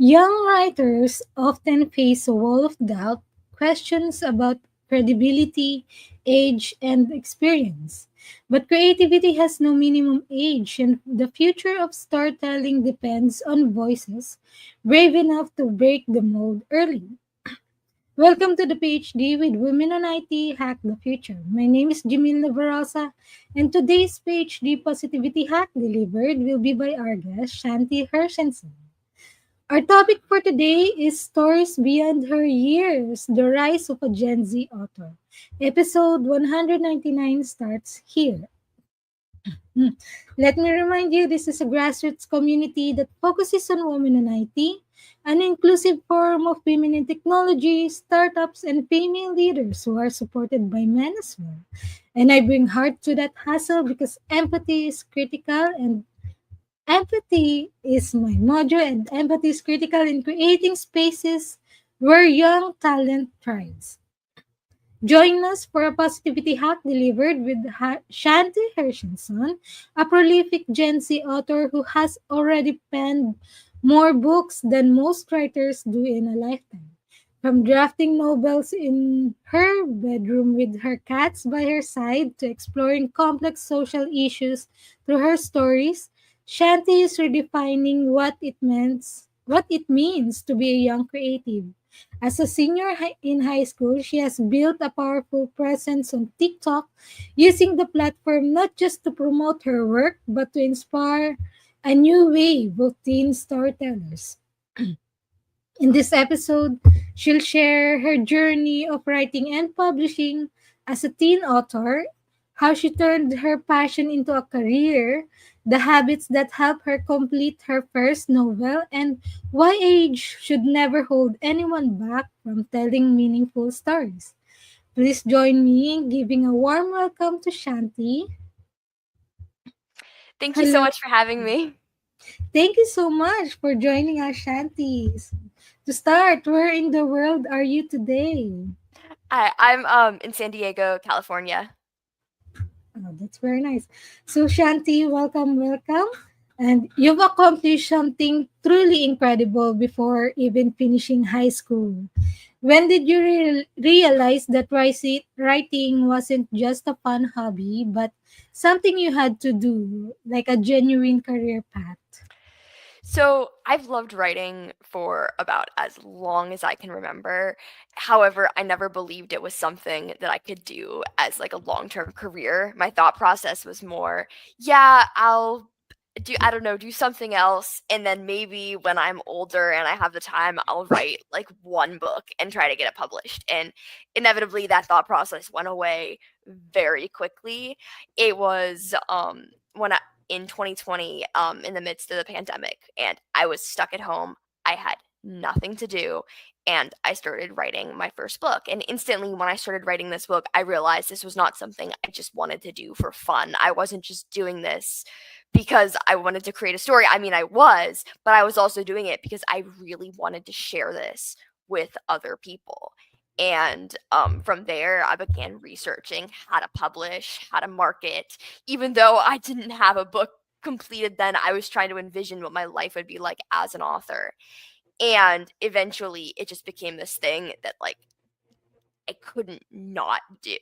Young writers often face a wall of doubt, questions about credibility, age, and experience. But creativity has no minimum age, and the future of storytelling depends on voices brave enough to break the mold early. Welcome to the PhD with Women on IT Hack the Future. My name is Jamil Navarrosa, and today's PhD Positivity Hack delivered will be by our guest, Shanti Hershenson. Our topic for today is Stories Beyond Her Years, the Rise of a Gen Z Author. Episode 199 starts here. Hmm. Let me remind you, this is a grassroots community that focuses on women in IT, an inclusive forum of women in technology, startups, and female leaders who are supported by men as well. And I bring heart to that hustle because empathy is critical and empathy is my module, and empathy is critical in creating spaces where young talent thrives. Join us for a positivity hack delivered with Shanti Hershenson, a prolific Gen Z author who has already penned more books than most writers do in a lifetime. From drafting novels in her bedroom with her cats by her side to exploring complex social issues through her stories, Shanti is redefining what it means to be a young creative. As a senior in high school, she has built a powerful presence on TikTok, using the platform not just to promote her work, but to inspire a new wave of teen storytellers. In this episode, she'll share her journey of writing and publishing as a teen author, how she turned her passion into a career, the habits that help her complete her first novel, and why age should never hold anyone back from telling meaningful stories. Please join me in giving a warm welcome to Shanti. Thank you so Hello. much for having me. Thank you so much for joining us, Shanti. To start, where in the world are you today? I'm in San Diego, California. Oh, that's very nice. So, Shanti, welcome, welcome. And you've accomplished something truly incredible before even finishing high school. When did you realize that writing wasn't just a fun hobby, but something you had to do, like a genuine career path? So I've loved writing for about as long as I can remember. However, I never believed it was something that I could do as like a long-term career. My thought process was more, yeah, I don't know, do something else, and then maybe when I'm older and I have the time, I'll write like one book and try to get it published. And inevitably that thought process went away very quickly. It was when I in 2020, in the midst of the pandemic, and I was stuck at home. I had nothing to do, and I started writing my first book. And instantly, when I started writing this book, I realized this was not something I just wanted to do for fun. I wasn't just doing this because I wanted to create a story. I mean, I was, but I was also doing it because I really wanted to share this with other people. And from there, I began researching how to publish, how to market. Even though I didn't have a book completed then, I was trying to envision what my life would be like as an author. And eventually, it just became this thing that, like, I couldn't not do.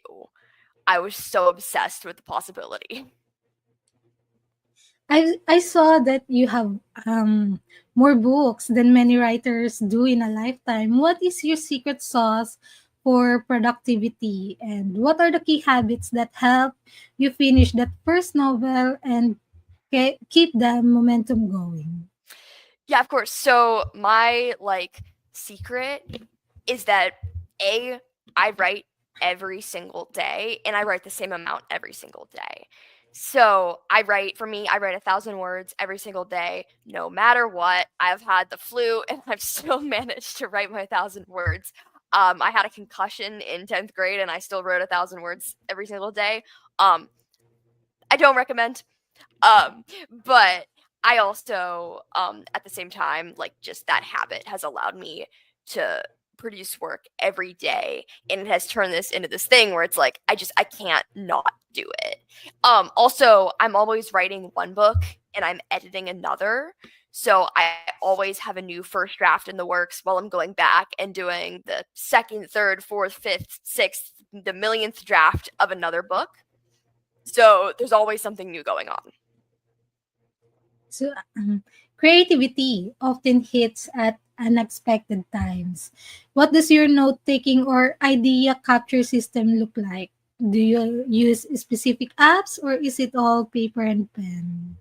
I was so obsessed with the possibility. I saw that you have more books than many writers do in a lifetime. What is your secret sauce for productivity, and what are the key habits that help you finish that first novel and keep the momentum going? Yeah, of course. So, my like secret is that A, I write every single day and I write the same amount every single day. So for me, I write 1,000 words every single day, no matter what. I've had the flu and I've still managed to write my 1,000 words. I had a concussion in 10th grade and I still wrote 1,000 words every single day. Um, I don't recommend. But I also, at the same time, like just that habit has allowed me to produce work every day, and it has turned this into this thing where it's like I can't not do it. Also, I'm always writing one book and I'm editing another. So I always have a new first draft in the works while I'm going back and doing the second, third, fourth, fifth, sixth, the millionth draft of another book. So there's always something new going on. So, creativity often hits at unexpected times. What does your note taking or idea capture system look like? Do you use specific apps or is it all paper and pen?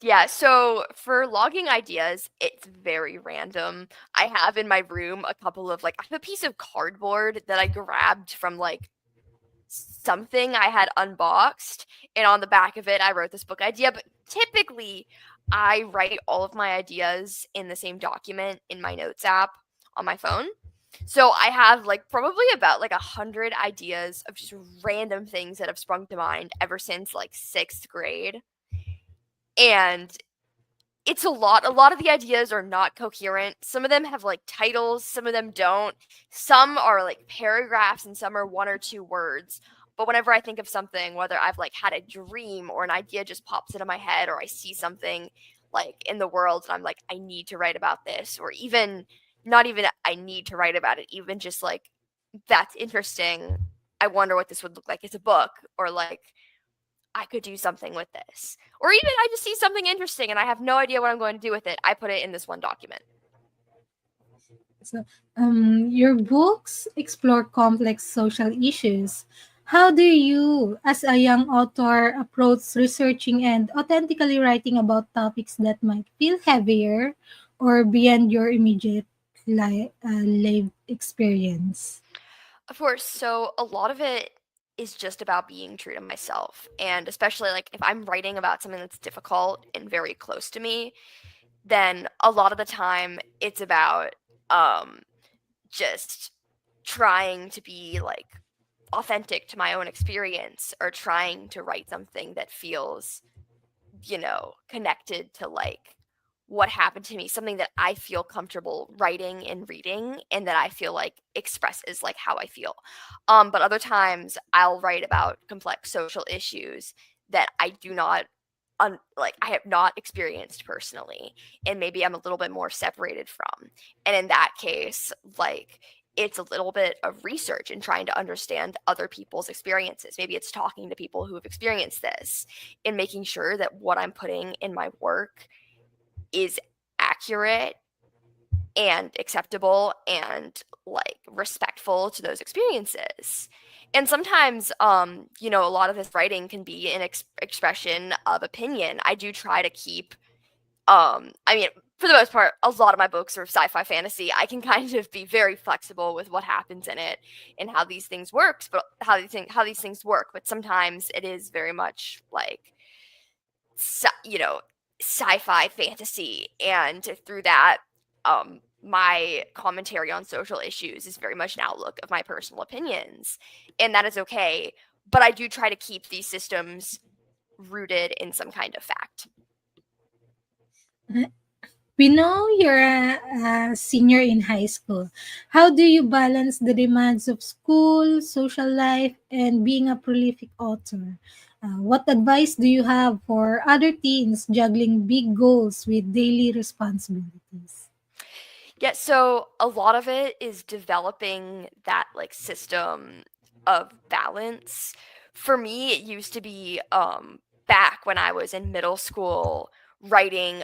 Yeah, so for logging ideas, it's very random. I have in my room a couple of I have a piece of cardboard that I grabbed from something I had unboxed, and on the back of it, I wrote this book idea. But typically, I write all of my ideas in the same document in my notes app on my phone. So I have probably about 100 ideas of just random things that have sprung to mind ever since sixth grade. And it's a lot. A lot of the ideas are not coherent. Some of them have titles, some of them don't. Some are paragraphs and some are one or two words. But whenever I think of something, whether I've had a dream or an idea just pops into my head, or I see something in the world and I'm I need to write about this, or even not even I need to write about it, even just that's interesting. I wonder what this would look like as a book, or I could do something with this. Or even I just see something interesting and I have no idea what I'm going to do with it. I put it in this one document. So, your books explore complex social issues. How do you, as a young author, approach researching and authentically writing about topics that might feel heavier or beyond your immediate lived experience? Of course, so a lot of it is just about being true to myself. And especially if I'm writing about something that's difficult and very close to me, then a lot of the time it's about um just trying to be authentic to my own experience, or trying to write something that feels connected to what happened to me, something that I feel comfortable writing and reading and that I feel expresses how I feel. But other times I'll write about complex social issues that I do not I have not experienced personally, and maybe I'm a little bit more separated from. And in that case, it's a little bit of research and trying to understand other people's experiences. Maybe it's talking to people who have experienced this and making sure that what I'm putting in my work is accurate and acceptable and respectful to those experiences. And sometimes a lot of this writing can be an expression of opinion. I do try to keep I mean, for the most part, a lot of my books are sci-fi fantasy. I can kind of be very flexible with what happens in it and how these things works, but how these things work. But sometimes it is very much you know, sci-fi fantasy, and through that, my commentary on social issues is very much an outlook of my personal opinions, and that is okay. But I do try to keep these systems rooted in some kind of fact. We know you're a senior in high school. How do you balance the demands of school, social life, and being a prolific author? What advice do you have for other teens juggling big goals with daily responsibilities? Yeah, so a lot of it is developing that system of balance. For me, it used to be back when I was in middle school, writing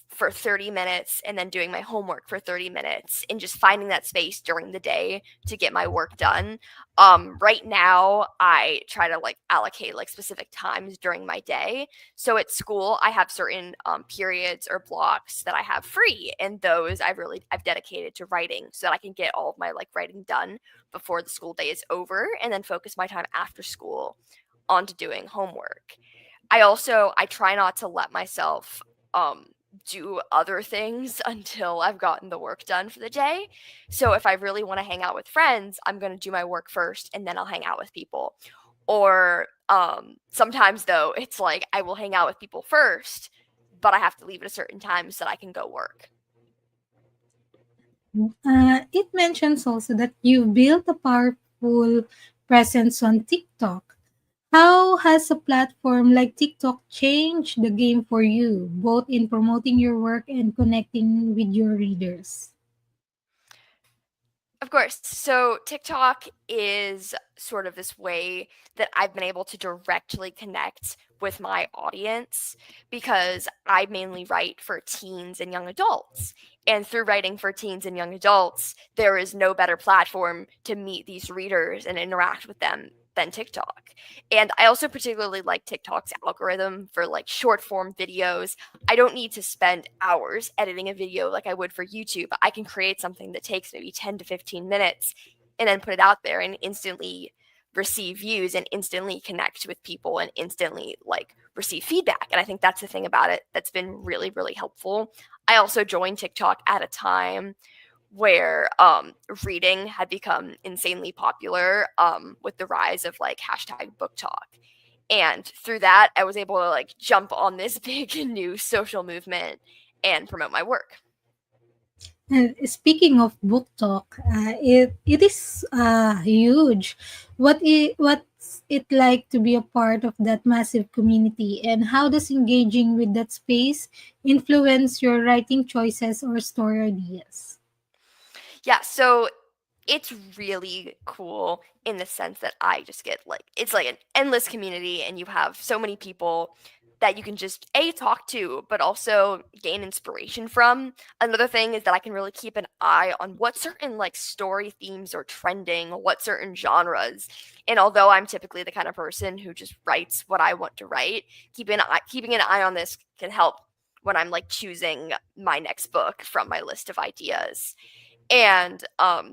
for 30 minutes and then doing my homework for 30 minutes and just finding that space during the day to get my work done. Right now I try to allocate specific times during my day. So at school, I have certain periods or blocks that I have free, and those I've dedicated to writing so that I can get all of my writing done before the school day is over, and then focus my time after school onto doing homework. I try not to let myself do other things until I've gotten the work done for the day. So if I really want to hang out with friends, I'm going to do my work first and then I'll hang out with people. Or sometimes though, it's I will hang out with people first, but I have to leave at a certain time so that I can go work. It mentions also that you built a powerful presence on TikTok. How has a platform like TikTok changed the game for you, both in promoting your work and connecting with your readers? Of course. So TikTok is sort of this way that I've been able to directly connect with my audience because I mainly write for teens and young adults. And through writing for teens and young adults, there is no better platform to meet these readers and interact with them than TikTok. And I also particularly like TikTok's algorithm for like short form videos. I don't need to spend hours editing a video like I would for YouTube. I can create something that takes maybe 10 to 15 minutes and then put it out there and instantly receive views and instantly connect with people and instantly like receive feedback. And I think that's the thing about it that's been really, really helpful. I also joined TikTok at a time where reading had become insanely popular with the rise of like hashtag book talk. And through that, I was able to like jump on this big new social movement and promote my work. And speaking of book talk, it is huge. What's it like to be a part of that massive community, and how does engaging with that space influence your writing choices or story ideas? Yeah, so it's really cool in the sense that I just get like it's like an endless community and you have so many people that you can just a talk to but also gain inspiration from. Another thing is that I can really keep an eye on what certain like story themes are trending, what certain genres. And although I'm typically the kind of person who just writes what I want to write, keeping an eye on this can help when I'm like choosing my next book from my list of ideas. And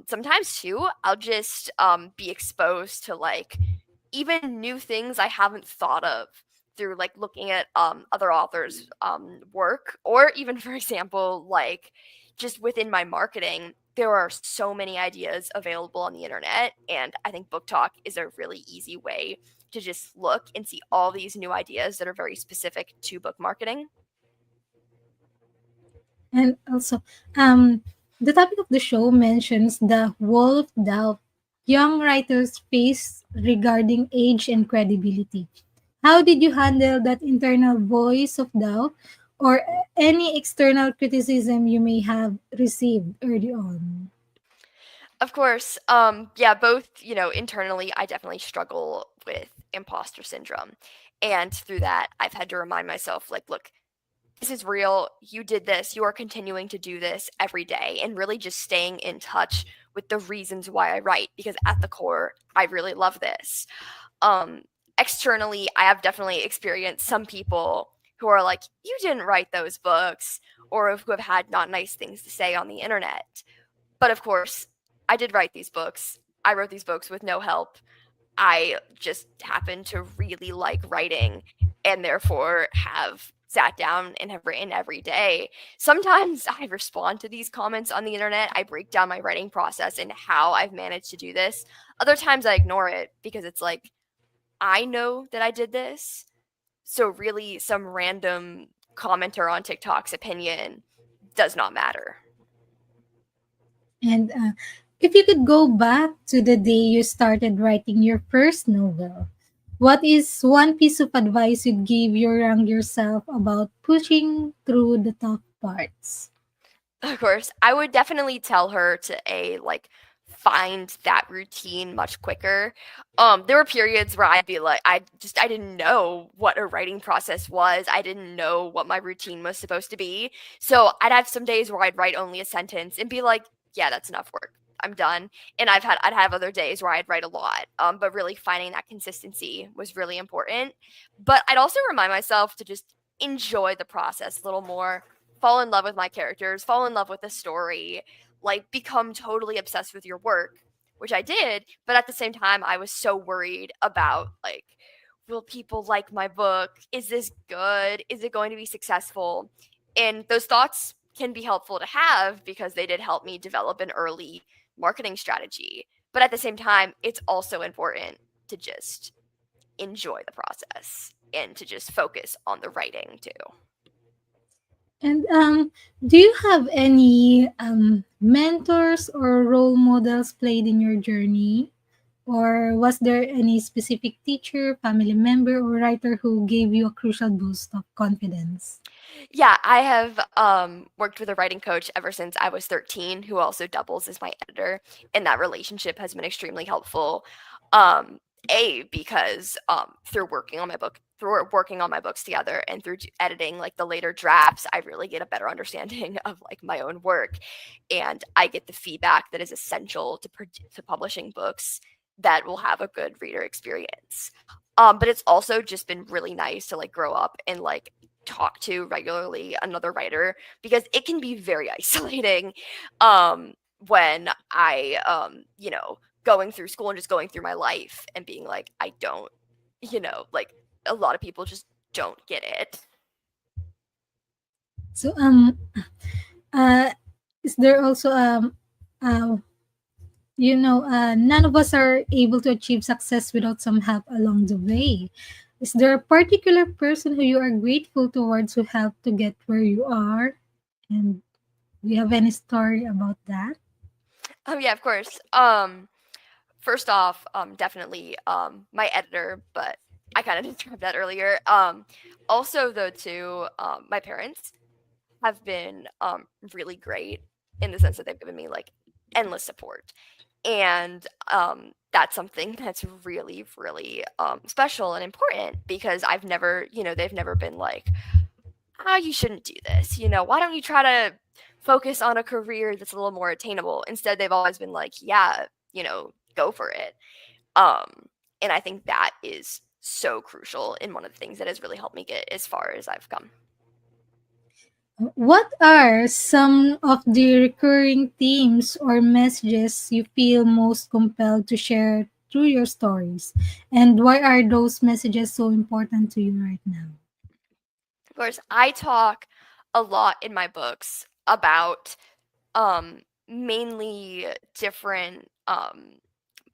sometimes too, I'll just be exposed to like even new things I haven't thought of through like looking at other authors' work, or even for example, like just within my marketing, there are so many ideas available on the internet, and I think Book Talk is a really easy way to just look and see all these new ideas that are very specific to book marketing. And also, the topic of the show mentions the wall of doubt young writers face regarding age and credibility. How did you handle that internal voice of doubt or any external criticism you may have received early on? Of course, yeah, both, internally, I definitely struggle with imposter syndrome. And through that, I've had to remind myself, like, look, this is real. You did this. You are continuing to do this every day, and really just staying in touch with the reasons why I write, because at the core, I really love this. Um, Externally, I have definitely experienced some people who are like, you didn't write those books, or who have had not nice things to say on the internet. But of course, I did write these books. I wrote these books with no help. I just happened to really like writing and therefore have sat down and have written every day. Sometimes I respond to these comments on the internet. I break down my writing process and how I've managed to do this. Other times I ignore it because it's like, I know that I did this. So, really, some random commenter on TikTok's opinion does not matter. And if you could go back to the day you started writing your first novel, what is one piece of advice you'd give your younger self about pushing through the tough parts? Of course, I would definitely tell her to like find that routine much quicker. There were periods where I'd be like, I didn't know what a writing process was. I didn't know what my routine was supposed to be. So I'd have some days where I'd write only a sentence and be like, yeah, that's enough work. I'm done. And I'd have other days where I'd write a lot. But really finding that consistency was really important. But I'd also remind myself to just enjoy the process a little more, fall in love with my characters, fall in love with the story, like become totally obsessed with your work, which I did. But at the same time, I was so worried about like, will people like my book? Is this good? Is it going to be successful? And those thoughts can be helpful to have because they did help me develop an early marketing strategy. But at the same time, it's also important to just enjoy the process and to just focus on the writing too. And do you have any mentors or role models played in your journey? Or was there any specific teacher, family member, or writer who gave you a crucial boost of confidence? Yeah, I have worked with a writing coach ever since I was 13, who also doubles as my editor, and that relationship has been extremely helpful. Um, because through working on my books together, and through editing like the later drafts, I really get a better understanding of like my own work, and I get the feedback that is essential to publishing books that will have a good reader experience. But it's also just been really nice to like grow up and like talk to regularly another writer, because it can be very isolating um when going through school and just going through my life and being like, I don't, like a lot of people just don't get it. So, uh, is there also uh, none of us are able to achieve success without some help along the way. Is there a particular person who you are grateful towards who helped to get where you are? And do you have any story about that? Oh yeah, of course. First off, definitely my editor, but I kind of described that earlier. Also though too, my parents have been really great in the sense that they've given me like endless support. And that's something that's really, really special and important, because they've never been like, oh, you shouldn't do this. Why don't you try to focus on a career that's a little more attainable? Instead, they've always been like, yeah, go for it. And I think that is so crucial, and one of the things that has really helped me get as far as I've come. What are some of the recurring themes or messages you feel most compelled to share through your stories? And why are those messages so important to you right now? Of course, I talk a lot in my books about mainly different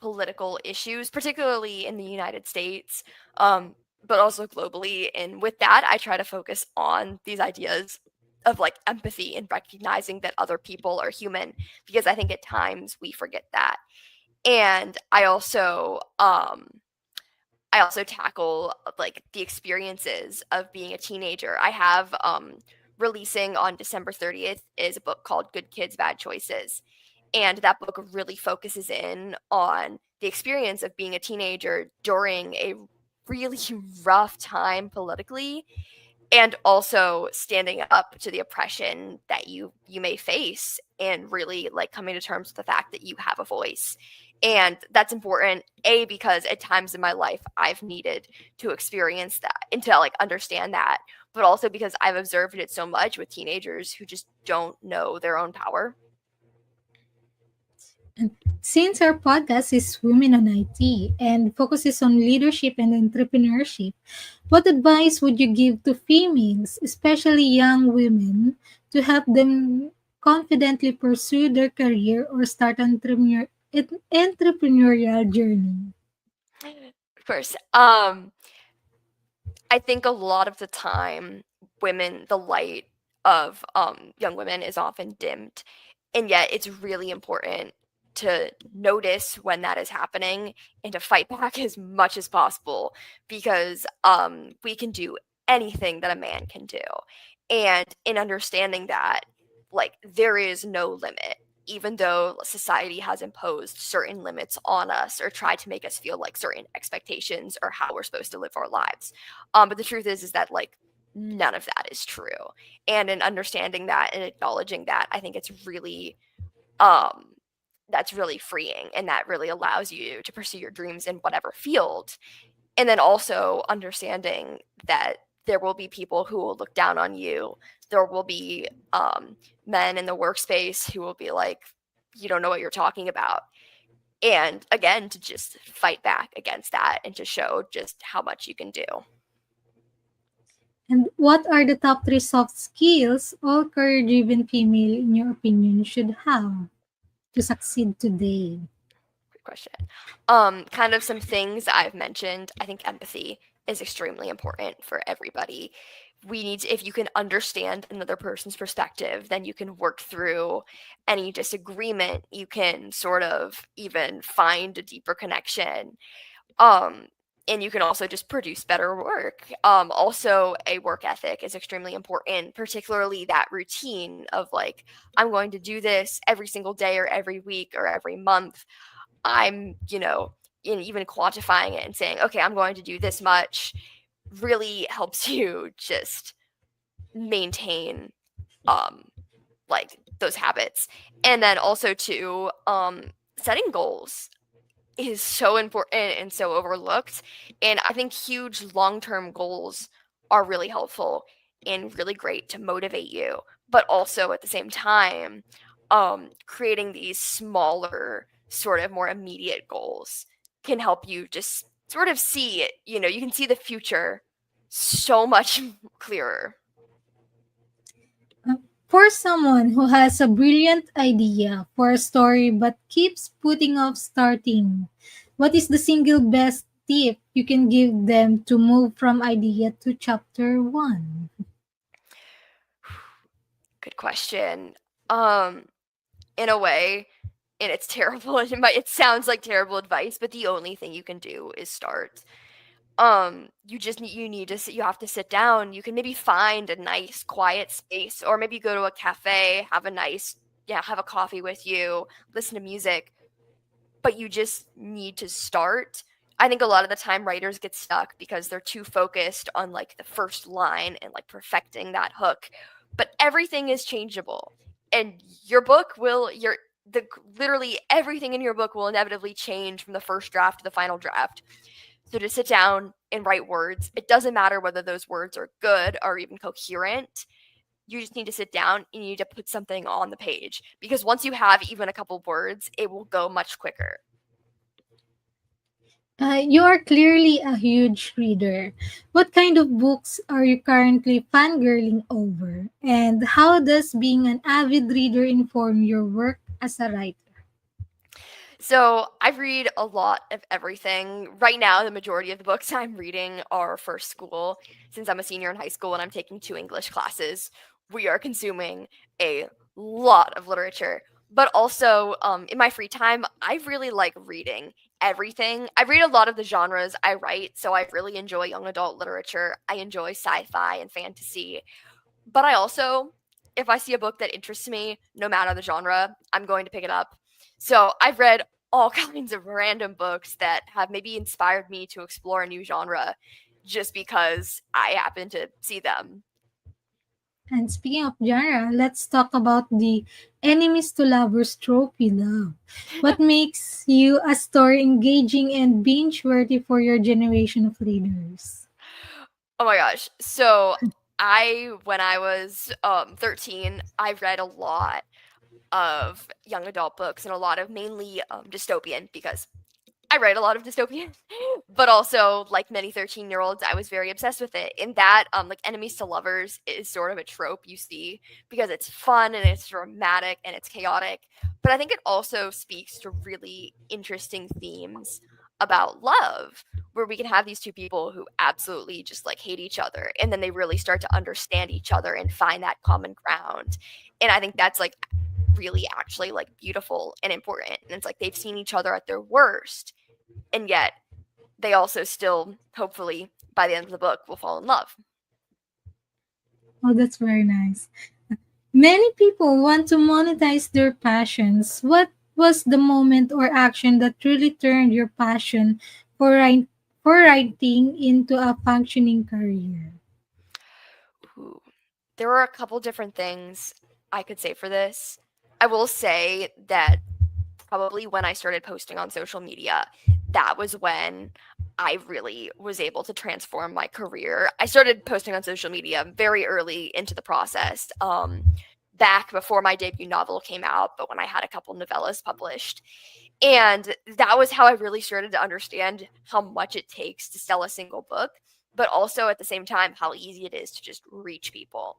political issues, particularly in the United States, um, but also globally. And with that, I try to focus on these ideas of like empathy and recognizing that other people are human, because I think at times we forget that. And I also tackle like the experiences of being a teenager. I have releasing on December 30th is a book called Good Kids Bad Choices. And that book really focuses in on the experience of being a teenager during a really rough time politically, and also standing up to the oppression that you may face, and really like coming to terms with the fact that you have a voice. And that's important, because at times in my life I've needed to experience that and to like understand that, but also because I've observed it so much with teenagers who just don't know their own power. And since our podcast is Women on IT and focuses on leadership and entrepreneurship, what advice would you give to females, especially young women, to help them confidently pursue their career or start entrepreneurial journey? Of course, I think a lot of the time, the light of young women is often dimmed. And yet, it's really important to notice when that is happening and to fight back as much as possible, because we can do anything that a man can do. And in understanding that, like, there is no limit. Even though society has imposed certain limits on us or tried to make us feel like certain expectations or how we're supposed to live our lives, but the truth is that like none of that is true. And in understanding that and acknowledging that, I think it's really um that's really freeing, and that really allows you to pursue your dreams in whatever field. And then also understanding that there will be people who will look down on you. There will be men in the workspace who will be like, you don't know what you're talking about. And again, to just fight back against that and to show just how much you can do. And what are the top three soft skills all career driven female, in your opinion, should have to succeed today? Good question. Kind of some things I've mentioned. I think empathy is extremely important for everybody. if you can understand another person's perspective, then you can work through any disagreement. You can sort of even find a deeper connection. Um, and you can also just produce better work. Also, a work ethic is extremely important, particularly that routine of like, I'm going to do this every single day or every week or every month. I'm, even quantifying it and saying, okay, I'm going to do this much really helps you just maintain um like those habits. And then also too, setting goals is so important and so overlooked. And I think huge long-term goals are really helpful and really great to motivate you. But also at the same time, creating these smaller, sort of more immediate goals can help you just sort of see it. You can see the future so much clearer. For someone who has a brilliant idea for a story but keeps putting off starting, what is the single best tip you can give them to move from idea to chapter 1? Good question. Um, in a way, and it's terrible, it sounds like terrible advice, but the only thing you can do is start. You have to sit down. You can maybe find a nice quiet space, or maybe go to a cafe, have a coffee with you, listen to music, but you just need to start. I think a lot of the time writers get stuck because they're too focused on like the first line and like perfecting that hook. But everything is changeable. And your book will your the literally everything in your book will inevitably change from the first draft to the final draft. So to sit down and write words, it doesn't matter whether those words are good or even coherent. You just need to sit down and you need to put something on the page, because once you have even a couple words, it will go much quicker. You are clearly a huge reader. What kind of books are you currently fangirling over? And how does being an avid reader inform your work as a writer? So I read a lot of everything. Right now, the majority of the books I'm reading are for school. Since I'm a senior in high school and I'm taking 2 English classes, we are consuming a lot of literature. But also, in my free time, I really like reading everything. I read a lot of the genres I write, so I really enjoy young adult literature. I enjoy sci fi and fantasy. But I also, if I see a book that interests me, no matter the genre, I'm going to pick it up. So I've read all kinds of random books that have maybe inspired me to explore a new genre just because I happen to see them. And speaking of genre, let's talk about the enemies to lovers trope you love. What makes you a story engaging and binge worthy for your generation of readers? Oh my gosh. So when I was 13, I read a lot of young adult books and a lot of mainly dystopian, because I write a lot of dystopian, but also like many 13-year-olds, I was very obsessed with it. In that, like enemies to lovers is sort of a trope you see because it's fun and it's dramatic and it's chaotic. But I think it also speaks to really interesting themes about love, where we can have these two people who absolutely just like hate each other, and then they really start to understand each other and find that common ground. And I think that's like really actually like beautiful and important. And it's like they've seen each other at their worst, and yet they also still, hopefully, by the end of the book, will fall in love. Oh, that's very nice. Many people want to monetize their passions. What was the moment or action that really turned your passion for, for writing into a functioning career? Ooh. There were a couple different things I could say for this. I will say that probably when I started posting on social media, that was when I really was able to transform my career. I started posting on social media very early into the process, back before my debut novel came out, but when I had a couple novellas published. And that was how I really started to understand how much it takes to sell a single book, but also at the same time, how easy it is to just reach people.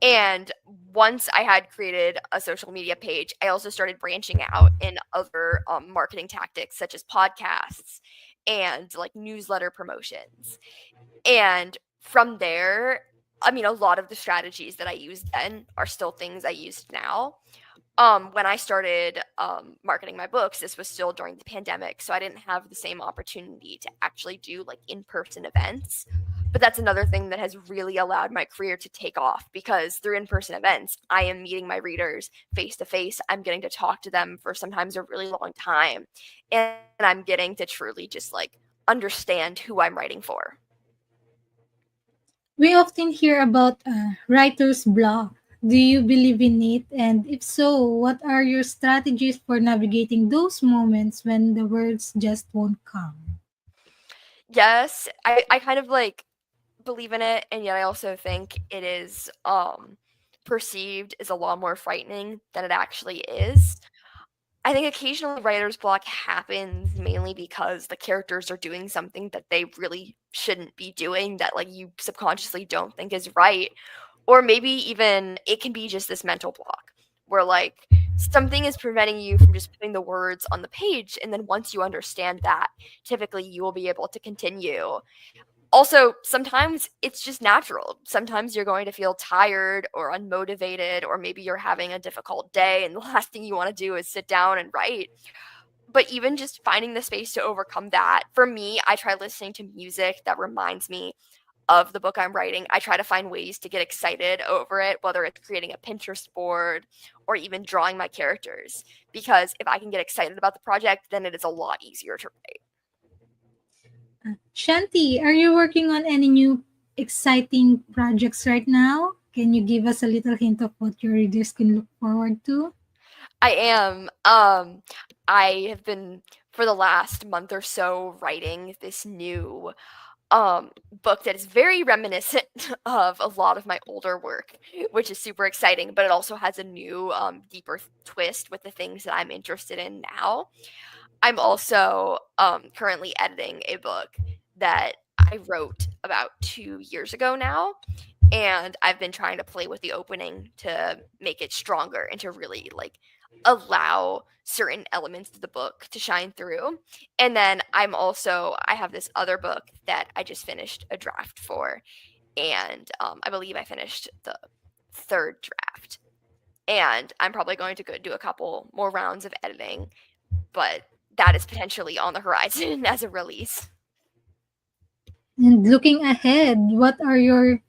And once I had created a social media page, I also started branching out in other marketing tactics, such as podcasts and like newsletter promotions. And from there, I mean, a lot of the strategies that I used then are still things I used now. When I started marketing my books, this was still during the pandemic, so I didn't have the same opportunity to actually do like in-person events. But that's another thing that has really allowed my career to take off, because through in-person events, I am meeting my readers face to face. I'm getting to talk to them for sometimes a really long time, and I'm getting to truly just like understand who I'm writing for. We often hear about writer's block. Do you believe in it? And if so, what are your strategies for navigating those moments when the words just won't come? Yes, I kind of like believe in it, and yet I also think it is perceived as a lot more frightening than it actually is. I think occasionally writer's block happens mainly because the characters are doing something that they really shouldn't be doing, that like you subconsciously don't think is right. Or maybe even it can be just this mental block where like something is preventing you from just putting the words on the page, and then once you understand that, typically you will be able to continue. Also, sometimes it's just natural. Sometimes you're going to feel tired or unmotivated, or maybe you're having a difficult day, and the last thing you want to do is sit down and write. But even just finding the space to overcome that, for me, I try listening to music that reminds me of the book I'm writing. I try to find ways to get excited over it, whether it's creating a Pinterest board or even drawing my characters. Because if I can get excited about the project, then it is a lot easier to write. Shanti, are you working on any new exciting projects right now? Can you give us a little hint of what your readers can look forward to? I am. I have been for the last month or so writing this new book that is very reminiscent of a lot of my older work, which is super exciting, but it also has a new deeper twist with the things that I'm interested in now. I'm also currently editing a book that I wrote about 2 years ago now, and I've been trying to play with the opening to make it stronger and to really like allow certain elements of the book to shine through. And then I have this other book that I just finished a draft for, and I believe I finished the third draft. And I'm probably going to go do a couple more rounds of editing, but that is potentially on the horizon as a release. And looking ahead, what are your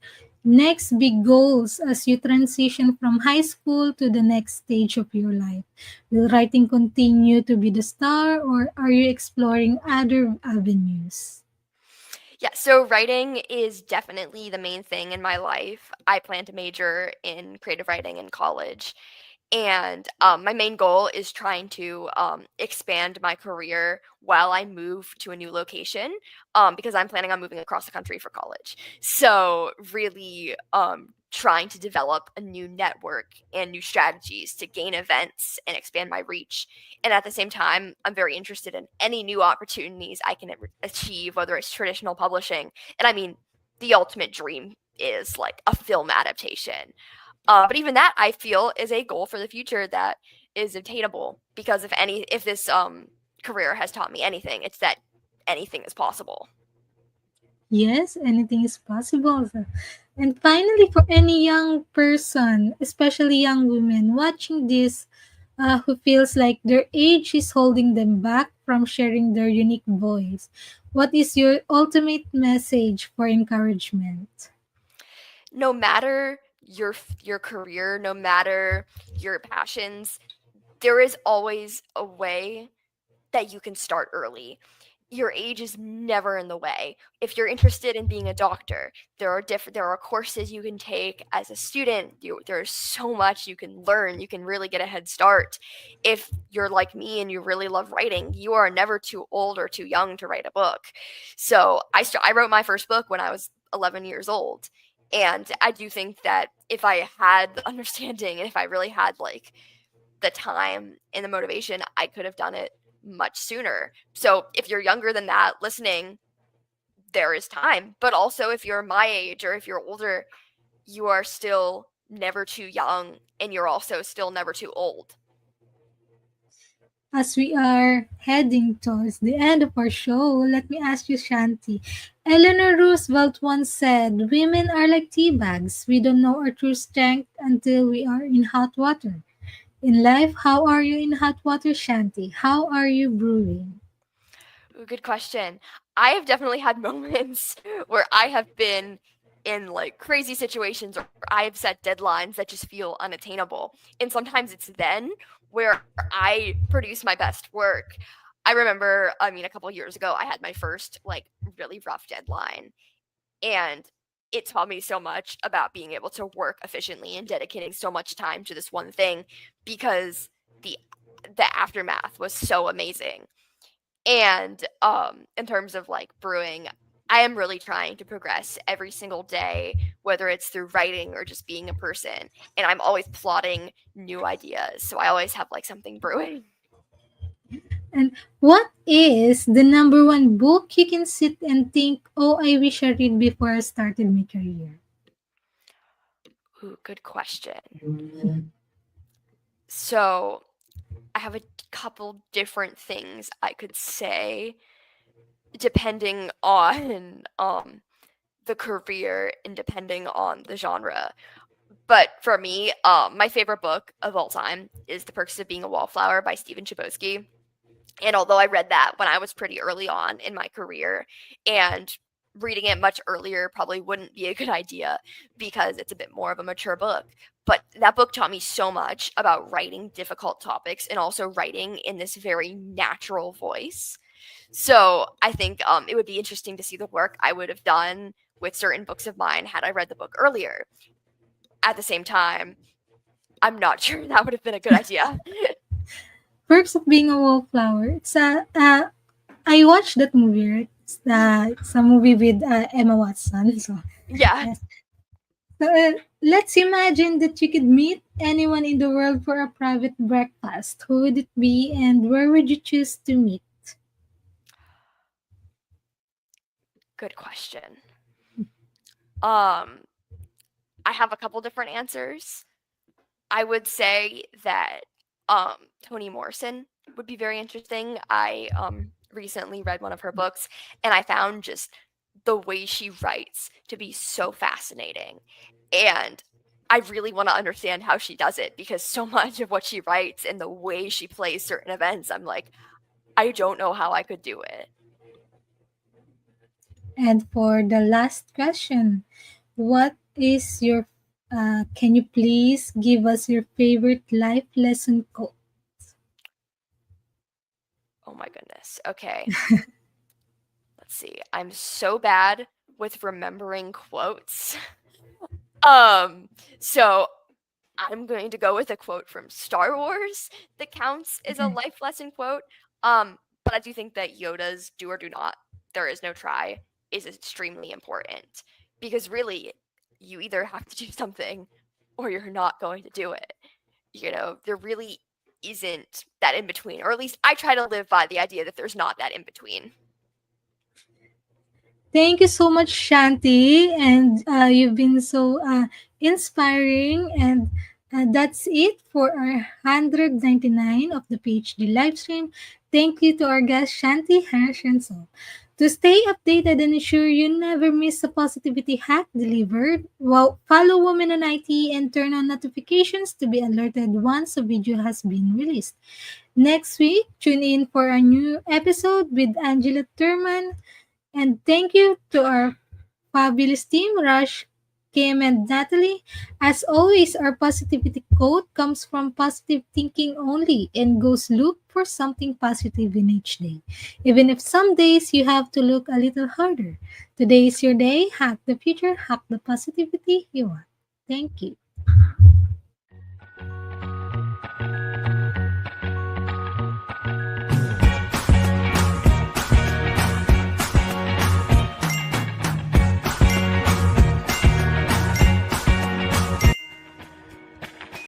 next big goals as you transition from high school to the next stage of your life? Will writing continue to be the star, or are you exploring other avenues? Yeah, so writing is definitely the main thing in my life. I plan to major in creative writing in college. And my main goal is trying to expand my career while I move to a new location, because I'm planning on moving across the country for college. So, really trying to develop a new network and new strategies to gain events and expand my reach. And at the same time, I'm very interested in any new opportunities I can achieve, whether it's traditional publishing. And I mean, the ultimate dream is like a film adaptation. But even that, I feel, is a goal for the future that is attainable, because if this career has taught me anything, it's that anything is possible. Yes, anything is possible. And finally, for any young person, especially young women watching this, who feels like their age is holding them back from sharing their unique voice, what is your ultimate message for encouragement? No matter your career, no matter your passions, there is always a way that you can start early. Your age is never in the way. If you're interested in being a doctor, there are courses you can take as a student. There's so much you can learn. You can really get a head start. If you're like me and you really love writing, you are never too old or too young to write a book. So I wrote my first book when I was 11 years old. And I do think that if I had the understanding and if I really had like the time and the motivation, I could have done it much sooner. So if you're younger than that listening, there is time. But also, if you're my age or if you're older, you are still never too young, and you're also still never too old. As we are heading towards the end of our show, let me ask you, Shanti. Eleanor Roosevelt once said, "Women are like tea bags. We don't know our true strength until we are in hot water." In life, how are you in hot water, Shanti? How are you brewing? Ooh, good question. I have definitely had moments where I have been in like crazy situations or I have set deadlines that just feel unattainable. And sometimes it's then where I produce my best work. I remember, I mean, a couple years ago, I had my first like really rough deadline. And it taught me so much about being able to work efficiently and dedicating so much time to this one thing because the the aftermath was so amazing. And in terms of like brewing, I am really trying to progress every single day, whether it's through writing or just being a person. And I'm always plotting new ideas. So I always have like something brewing. And what is the number one book you can sit and think, "Oh, I wish I read before I started my career"? Ooh, good question. So I have a couple different things I could say depending on the career and depending on the genre. But for me, my favorite book of all time is The Perks of Being a Wallflower by Stephen Chbosky. And although I read that when I was pretty early on in my career, and reading it much earlier probably wouldn't be a good idea because it's a bit more of a mature book. But that book taught me so much about writing difficult topics and also writing in this very natural voice. So I think it would be interesting to see the work I would have done with certain books of mine had I read the book earlier. At the same time, I'm not sure that would have been a good idea. Perks of Being a Wallflower. I watched that movie, right? It's a movie with Emma Watson. So, Yeah. yes. So, let's imagine that you could meet anyone in the world for a private breakfast. Who would it be and where would you choose to meet? Good question. Um, I have a couple different answers. I would say that Toni Morrison would be very interesting. I recently read one of her books and I found just the way she writes to be so fascinating. And I really want to understand how she does it because so much of what she writes and the way she plays certain events, I'm like, I don't know how I could do it. And for the last question, what is your can you please give us your favorite life lesson quote? Oh my goodness. Okay. Let's see. I'm so bad with remembering quotes. Um, so I'm going to go with a quote from Star Wars that counts as a Okay. life lesson quote. But I do think that Yoda's "do or do not, there is no try" is extremely important because really, you either have to do something or you're not going to do it. You know, there really isn't that in between, or at least I try to live by the idea that there's not that in between. Thank you so much, Shanti, and you've been so inspiring. And that's it for our 199 of the PhD live stream. Thank you to our guest, Shanti Harshenso. To stay updated and ensure you never miss a positivity hack delivered, well, follow Women on IT and turn on notifications to be alerted once a video has been released. Next week, tune in for a new episode with Angela Thurman, and thank you to our fabulous team, Rush, Kim, and Natalie. As always, our positivity quote comes from positive thinking only and goes look for something positive in each day. Even if some days you have to look a little harder. Today is your day. Hack the future. Hack the positivity you want. Thank you.